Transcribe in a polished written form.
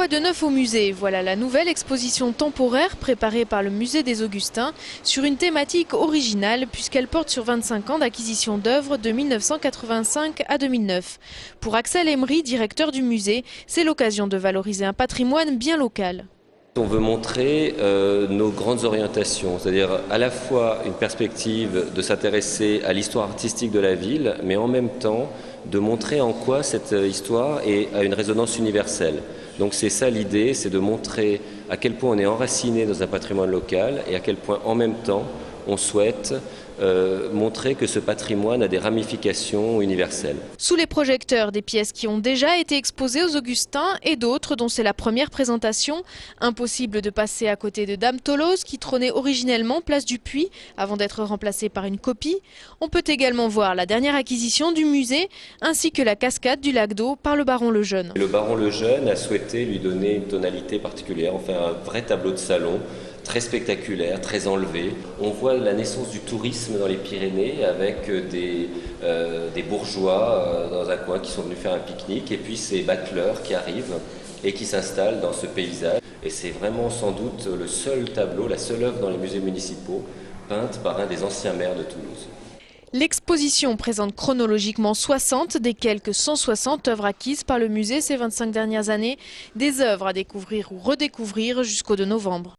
Quoi de neuf au musée? Voilà la nouvelle exposition temporaire préparée par le musée des Augustins sur une thématique originale puisqu'elle porte sur 25 ans d'acquisition d'œuvres de 1985 à 2009. Pour Axel Emery, directeur du musée, c'est l'occasion de valoriser un patrimoine bien local. On veut montrer nos grandes orientations, c'est-à-dire à la fois une perspective de s'intéresser à l'histoire artistique de la ville, mais en même temps de montrer en quoi cette histoire a une résonance universelle. Donc c'est ça l'idée, c'est de montrer à quel point on est enraciné dans un patrimoine local et à quel point en même temps on souhaite montrer que ce patrimoine a des ramifications universelles. Sous les projecteurs, des pièces qui ont déjà été exposées aux Augustins et d'autres dont c'est la première présentation. Impossible de passer à côté de Dame Toloz qui trônait originellement place du Puy avant d'être remplacée par une copie. On peut également voir la dernière acquisition du musée ainsi que la cascade du lac d'eau par le baron Lejeune. Le baron Lejeune a souhaité lui donner une tonalité particulière, enfin un vrai tableau de salon très spectaculaire, très enlevé. On voit la naissance du tourisme dans les Pyrénées avec des bourgeois dans un coin qui sont venus faire un pique-nique et puis ces bateleurs qui arrivent et qui s'installent dans ce paysage. Et c'est vraiment sans doute le seul tableau, la seule œuvre dans les musées municipaux peinte par un des anciens maires de Toulouse. L'exposition présente chronologiquement 60 des quelques 160 œuvres acquises par le musée ces 25 dernières années, des œuvres à découvrir ou redécouvrir jusqu'au 2 novembre.